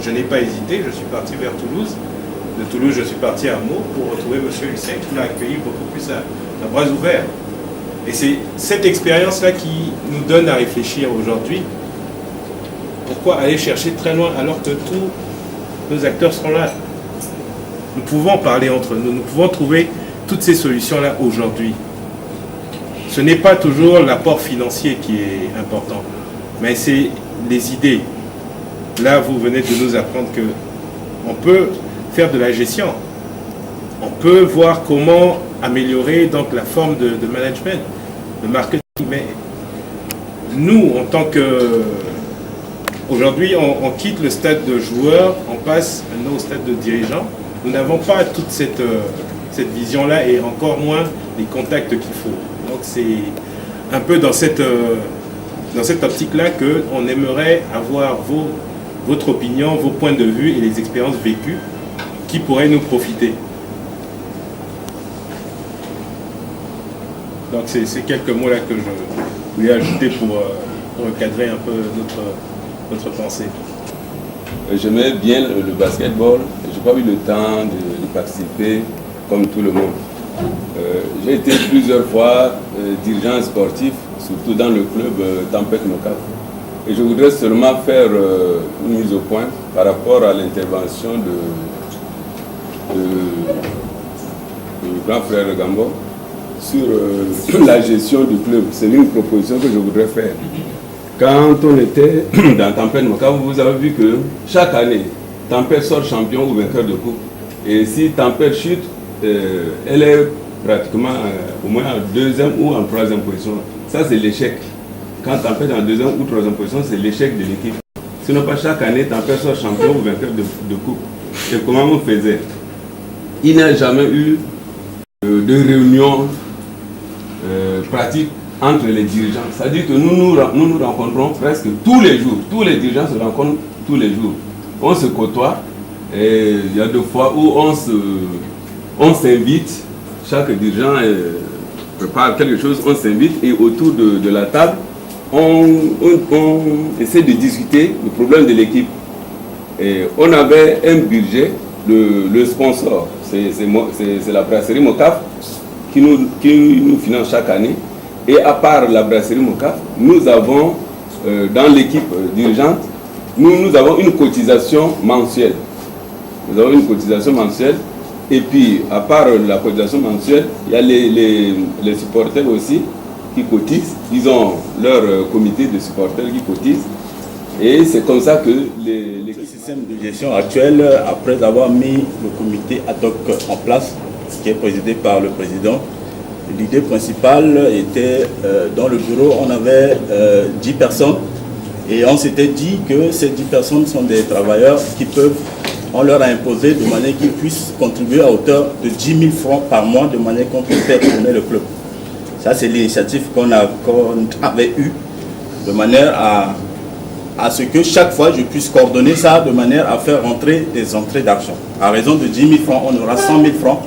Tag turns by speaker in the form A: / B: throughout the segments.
A: je n'ai pas hésité, je suis parti vers Toulouse. De Toulouse, je suis parti à Meaux pour retrouver M. Hussein qui m'a accueilli beaucoup plus à bras ouverts. Et c'est cette expérience-là qui nous donne à réfléchir aujourd'hui. Pourquoi aller chercher très loin alors que tous nos acteurs sont là? Nous pouvons parler entre nous, nous pouvons trouver toutes ces solutions-là aujourd'hui. Ce n'est pas toujours l'apport financier qui est important, mais c'est les idées. Là, vous venez de nous apprendre qu'on peut faire de la gestion. On peut voir comment améliorer donc, la forme de management, de marketing. Mais nous, en tant que... Aujourd'hui, on quitte le stade de joueur, on passe maintenant au stade de dirigeant. Nous n'avons pas toute cette vision-là et encore moins les contacts qu'il faut. Donc c'est un peu dans cette optique-là qu'on aimerait avoir votre opinion, vos points de vue et les expériences vécues qui pourraient nous profiter. Donc c'est quelques mots-là que je voulais ajouter pour recadrer un peu notre pensée.
B: J'aimais bien le basketball, je n'ai pas eu le temps de participer comme tout le monde. J'ai été plusieurs fois dirigeant sportif, surtout dans le club Tempête Mocaf. Et je voudrais seulement faire une mise au point par rapport à l'intervention du grand frère Gambo sur la gestion du club. C'est une proposition que je voudrais faire. Quand on était dans Tempête Mocaf, vous avez vu que chaque année, Tempête sort champion ou vainqueur de coupe. Et si Tempête chute, elle est pratiquement au moins en deuxième ou en troisième position. Ça, c'est l'échec. Quand Tempête est en deuxième ou troisième position, c'est l'échec de l'équipe. Sinon, pas chaque année, Tempête sort champion ou vainqueur de coupe. Et comment on faisait? Il n'y a jamais eu de réunion pratique entre les dirigeants. C'est-à-dire que nous nous rencontrons presque tous les jours. Tous les dirigeants se rencontrent tous les jours. On se côtoie. Et il y a des fois où on s'invite. Chaque dirigeant prépare quelque chose, on s'invite et autour de la table, on essaie de discuter le problème de l'équipe. On avait un budget, le sponsor, c'est la brasserie Mocaf qui nous finance chaque année. Et à part la brasserie Mocaf, nous avons dans l'équipe dirigeante, nous avons une cotisation mensuelle. Nous avons une cotisation mensuelle. Et puis, à part la cotisation mensuelle, il y a les supporters aussi qui cotisent. Ils ont leur comité de supporters qui cotisent. Et c'est comme ça que
C: le système de gestion actuel, après avoir mis le comité ad hoc en place, qui est présidé par le président, l'idée principale était, dans le bureau, on avait 10 personnes. Et on s'était dit que ces 10 personnes sont des travailleurs qui peuvent... On leur a imposé de manière qu'ils puissent contribuer à hauteur de 10 000 francs par mois, de manière qu'on puisse faire tourner le club. Ça, c'est l'initiative qu'on avait eue, de manière à ce que chaque fois, je puisse coordonner ça de manière à faire rentrer des entrées d'argent. À raison de 10 000 francs, on aura 100 000 francs.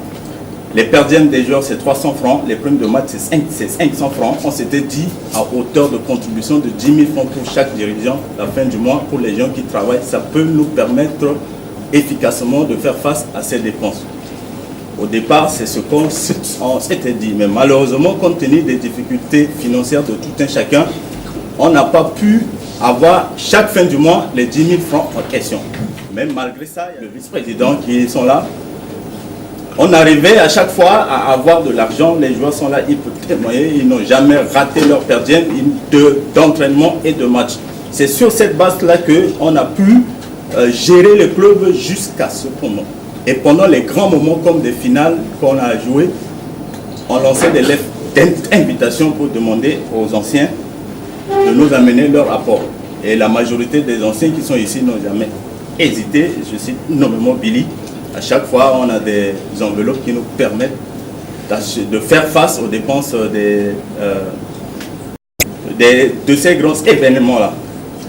C: Les perdièmes des joueurs, c'est 300 francs. Les primes de match, c'est 500 francs. On s'était dit à hauteur de contribution de 10 000 francs pour chaque dirigeant à la fin du mois, pour les gens qui travaillent. Ça peut nous permettre efficacement de faire face à ces dépenses. Au départ, c'est ce qu'on s'était dit, mais malheureusement, compte tenu des difficultés financières de tout un chacun, on n'a pas pu avoir chaque fin du mois les 10 000 francs en question. Même malgré ça, il y a le vice-président qui sont là. On arrivait à chaque fois à avoir de l'argent, les joueurs sont là, ils peuvent témoigner, ils n'ont jamais raté leur perdième d'entraînement et de match. C'est sur cette base-là qu'on a pu gérer le club jusqu'à ce moment. Et pendant les grands moments comme des finales qu'on a jouées, on lançait des lettres d'invitation pour demander aux anciens de nous amener leur apport. Et la majorité des anciens qui sont ici n'ont jamais hésité. Je cite nommément Billy. À chaque fois, on a des enveloppes qui nous permettent de faire face aux dépenses de ces grands événements-là.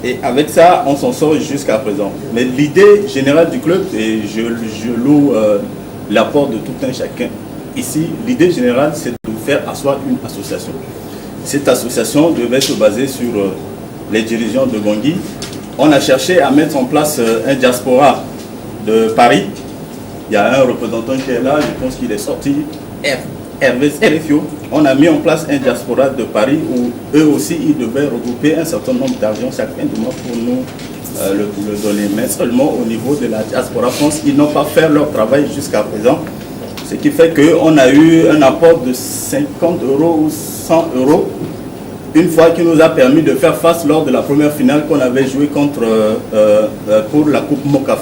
C: Et avec ça, on s'en sort jusqu'à présent. Mais l'idée générale du club, et je loue l'apport de tout un chacun ici, l'idée générale, c'est de faire asseoir une association. Cette association devait se baser sur les dirigeants de Bangui. on a cherché à mettre en place un diaspora de Paris. Il y a un représentant qui est là, je pense qu'il est sorti, Hervé Serifio. On a mis en place un diaspora de Paris où eux aussi ils devaient regrouper un certain nombre d'argent chaque fin de mois pour nous le donner. Mais seulement au niveau de la diaspora France, ils n'ont pas fait leur travail jusqu'à présent. Ce qui fait qu'on a eu un apport de 50 € ou 100 €, une fois qui nous a permis de faire face lors de la première finale qu'on avait joué contre pour la Coupe Mokaf.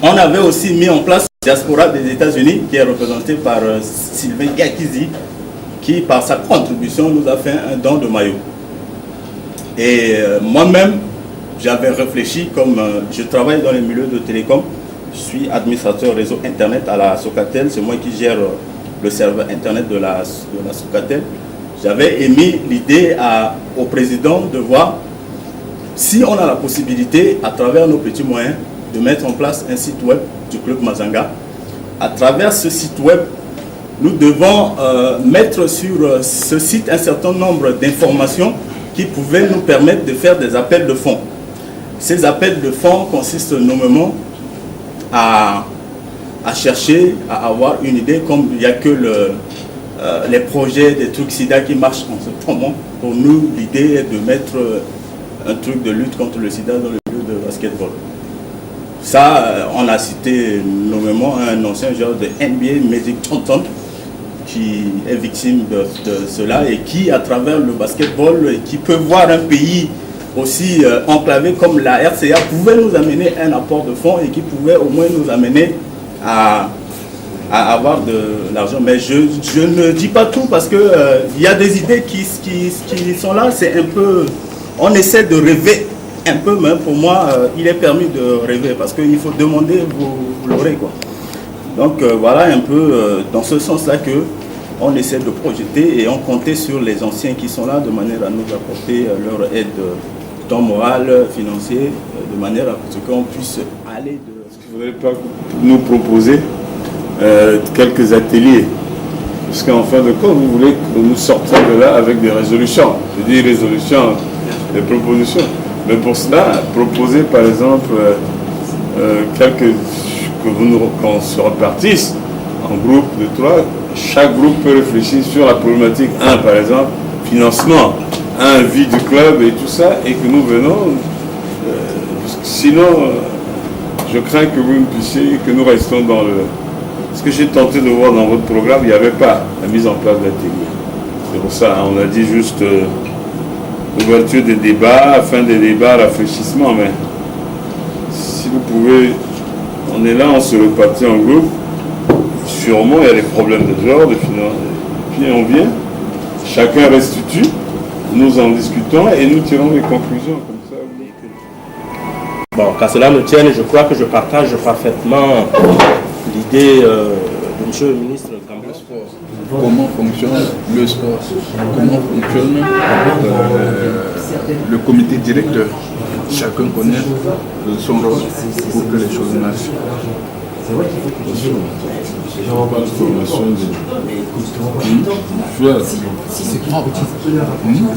C: On avait aussi mis en place la diaspora des États-Unis, qui est représentée par Sylvain Gakizi, qui par sa contribution nous a fait un don de maillot. Et moi-même, j'avais réfléchi, comme je travaille dans les milieux de télécom, je suis administrateur réseau Internet à la Socatel, c'est moi qui gère le serveur Internet de la Socatel. J'avais émis l'idée au président de voir si on a la possibilité, à travers nos petits moyens, de mettre en place un site web du club Mazanga. À travers ce site web, nous devons mettre sur ce site un certain nombre d'informations qui pouvaient nous permettre de faire des appels de fonds. Ces appels de fonds consistent nommément à chercher à avoir une idée, comme il n'y a que les projets des trucs SIDA qui marchent en ce moment. Pour nous, l'idée est de mettre un truc de lutte contre le SIDA dans le milieu de basketball. Ça, on a cité nommément un ancien joueur de NBA, Magic Johnson, qui est victime de cela et qui, à travers le basketball, qui peut voir un pays aussi enclavé comme la RCA, pouvait nous amener un apport de fonds et qui pouvait au moins nous amener à avoir de l'argent. Mais je ne dis pas tout parce que il y a des idées qui sont là. C'est un peu, on essaie de rêver un peu, mais pour moi, il est permis de rêver parce qu'il faut demander, vous l'aurez quoi. Donc voilà un peu dans ce sens-là que on essaie de projeter et on comptait sur les anciens qui sont là de manière à nous apporter leur aide, tant morale, financier, de manière à ce qu'on puisse aller de...
B: Est-ce que vous n'allez pas nous proposer quelques ateliers? Parce qu'en fin de compte, vous voulez que nous sortions de là avec des résolutions. Je dis résolutions, des propositions. Mais pour cela, proposer par exemple qu'on se répartisse en groupe de 3. Chaque groupe peut réfléchir sur la problématique 1, par exemple, financement, vie du club et tout ça, et que nous venons. Sinon, je crains que vous ne puissiez, que nous restons dans le... Ce que j'ai tenté de voir dans votre programme, il n'y avait pas la mise en place d'ateliers. C'est pour ça, on a dit juste ouverture des débats, fin des débats, rafraîchissement, mais si vous pouvez, on est là, on se répartit en groupe. Sûrement, il y a des problèmes de genre, de finances. Puis on vient, chacun restitue, nous en discutons et nous tirons les conclusions comme ça.
D: Bon, qu'à cela ne tienne, je crois que je partage parfaitement l'idée de M. le ministre Gambon.
E: Comment fonctionne le sport? Comment fonctionne le comité directeur? Chacun connaît son rôle pour que les choses marchent. On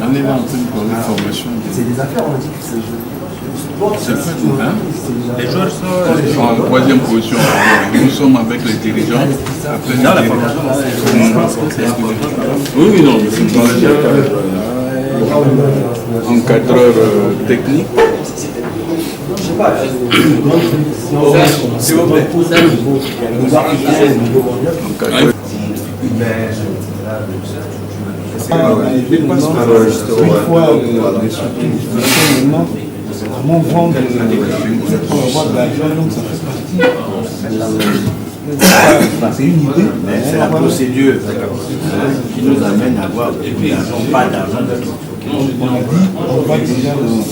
E: est là en train de parler de formation.
F: C'est des affaires, on dit que c'est
E: les joueurs sont en troisième position. Nous sommes avec les dirigeants. Après, dans la formation, oui, non, c'est en 4 heures techniques.
F: Je sais pas, s'il vous plaît.
G: Comment vendre pour avoir de l'argent, donc ça fait partie. C'est une idée.
H: Mais c'est la procédure qui nous amène à avoir pas d'argent de tout.
G: On va déjà dans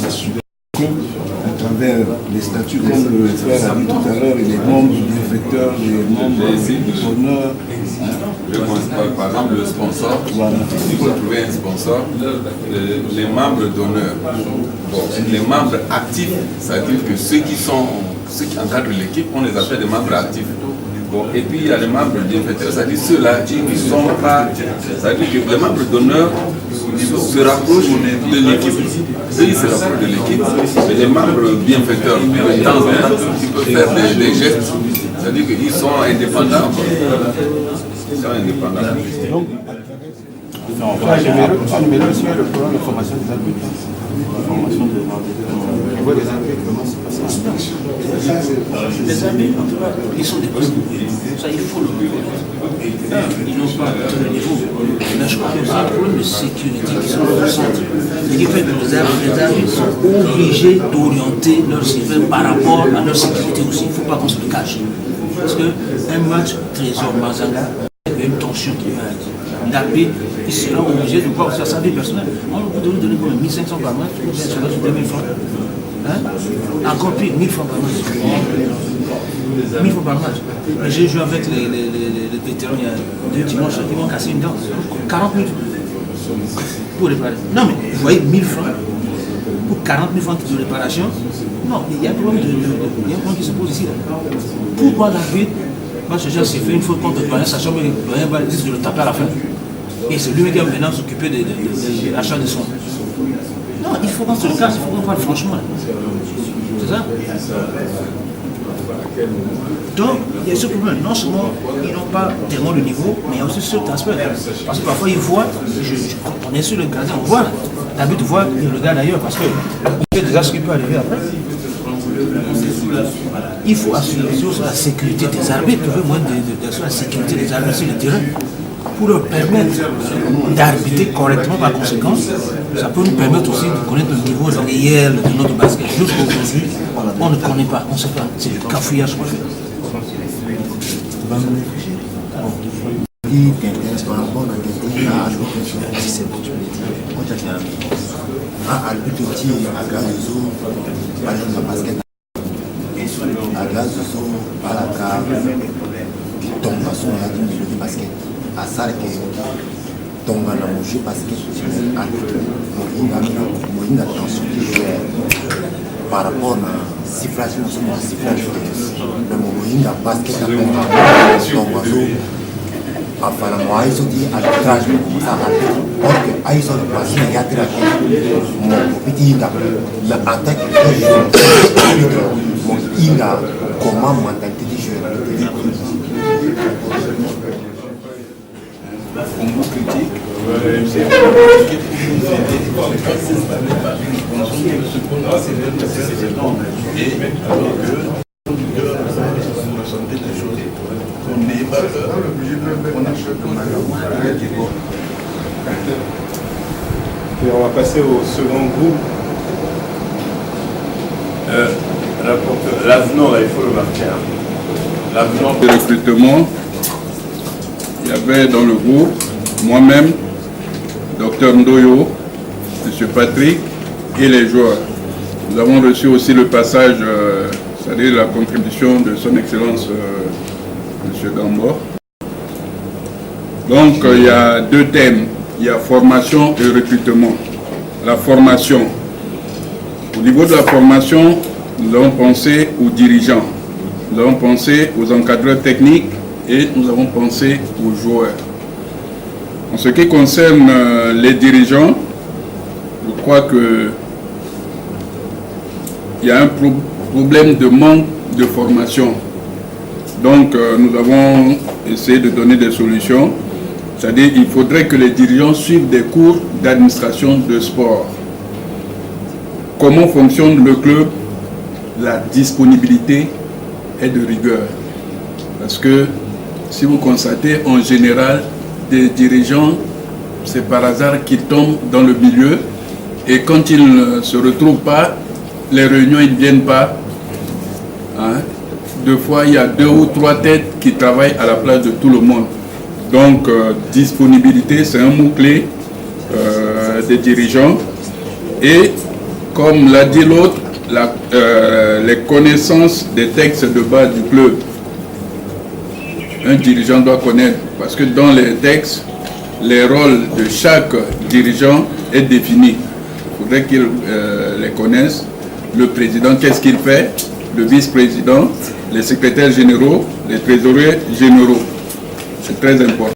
G: à travers les statuts, comme le frère a dit tout à l'heure, et les membres du directeur, les membres du honneur.
E: Par exemple, le sponsor, voilà. Il faut trouver un sponsor, les membres d'honneur. Bon, les membres actifs, c'est-à-dire que ceux qui encadrent l'équipe, on les appelle des membres actifs. Bon, et puis il y a les membres bienfaiteurs, c'est-à-dire ceux-là qui ne sont pas. C'est-à-dire que les membres d'honneur se rapprochent de l'équipe. Eux, ils se rapprochent de l'équipe, mais les membres bienfaiteurs, de temps en temps, ils peuvent faire des gestes. C'est-à-dire qu'ils sont indépendants. Ils sont indépendants.
H: Non, je vais aussi le programme de formation des arbitres. Formation des arbitres. On voit les arbitres, comment ça passe. Les arbitres, en tout cas, ils sont des postes. Ça, il faut le reconnaître. Ils n'ont pas le niveau. Là, je crois que c'est un problème de sécurité qui sont au centre. Ce qui fait que les arbitres sont obligés d'orienter leur civel par rapport à leur sécurité aussi. Il ne faut pas qu'on se le cache. Parce qu'un match Trésor-Mazanga, il y a une tension qui va être. L'arbitre, il sera obligé de voir aussi à sa vie personnelle. On peut donner comme 1500 par match, ou bien cela sur 2000 francs. Hein? Encore pire, 1000 francs par match. 1000 francs par match. J'ai joué avec les vétérans il y a 2 dimanches, ils m'ont cassé une dent. 40 000 pour réparer. Non mais, vous voyez, 1000 francs pour 40 000 francs de réparation. Non, il y a un problème, qui se pose ici. Là. Pourquoi l'arbitre, moi ce genre s'est fait une faute contre le doyen, sachant que le doyen va dire de le taper à la fin. Et c'est lui qui va maintenant s'occuper de l'achat de soins. Non, il faut qu'on se le casse, il faut qu'on parle franchement. C'est ça? Donc, il y a ce problème. Non seulement ils n'ont pas tellement le niveau, mais il y a aussi cet aspect. Parce que parfois ils voient, on est sur le gardien, on voit, l'arbitre voit le gars d'ailleurs, parce que il y a des actes qui peuvent arriver après. Il faut assurer la sécurité des arbitres, la sécurité des arbitres sur le terrain, pour leur permettre d'arbitrer correctement par conséquent. Ça peut nous permettre aussi de connaître le niveau réel de notre basket. Jusqu'aujourd'hui, on ne connaît pas, on ne sait pas. C'est le cafouillage qu'on fait.
I: à ça que tonga na moje parce que moinga tension qui par rapport à sifflage le moinga parce que tonga zo afala moi ils ont dit arbitrage ça or que ils ont passé il y a très mon petit inga la attaque mon inga comment mentalité du joueur
G: on vous critique,
A: Et on va passer au second groupe.
B: L'avenant, il faut le marquer. L'avenant de recrutement. Il y avait dans le groupe, moi-même, Dr Ndoyo, M. Patrick et les joueurs. Nous avons reçu aussi le passage, c'est-à-dire la contribution de son Excellence M. Gambor. Donc il y a deux thèmes, il y a formation et recrutement. La formation. Au niveau de la formation, nous avons pensé aux dirigeants, nous avons pensé aux encadreurs techniques, et nous avons pensé aux joueurs. En ce qui concerne les dirigeants, je crois qu'il y a un problème de manque de formation. Donc nous avons essayé de donner des solutions. C'est-à-dire qu'il faudrait que les dirigeants suivent des cours d'administration de sport. Comment fonctionne le club? La disponibilité est de rigueur. Parce que si vous constatez, en général, des dirigeants, c'est par hasard qu'ils tombent dans le milieu et quand ils ne se retrouvent pas, les réunions, ils ne viennent pas. Hein? Deux fois, il y a 2 ou 3 têtes qui travaillent à la place de tout le monde. Donc, disponibilité, c'est un mot-clé des dirigeants. Et, comme l'a dit l'autre, les connaissances des textes de base du club. Un dirigeant doit connaître, parce que dans les textes, les rôles de chaque dirigeant est défini. Il faudrait qu'il les connaisse. Le président, qu'est-ce qu'il fait?
E: le vice-président, les secrétaires généraux, les trésoriers généraux. C'est très important.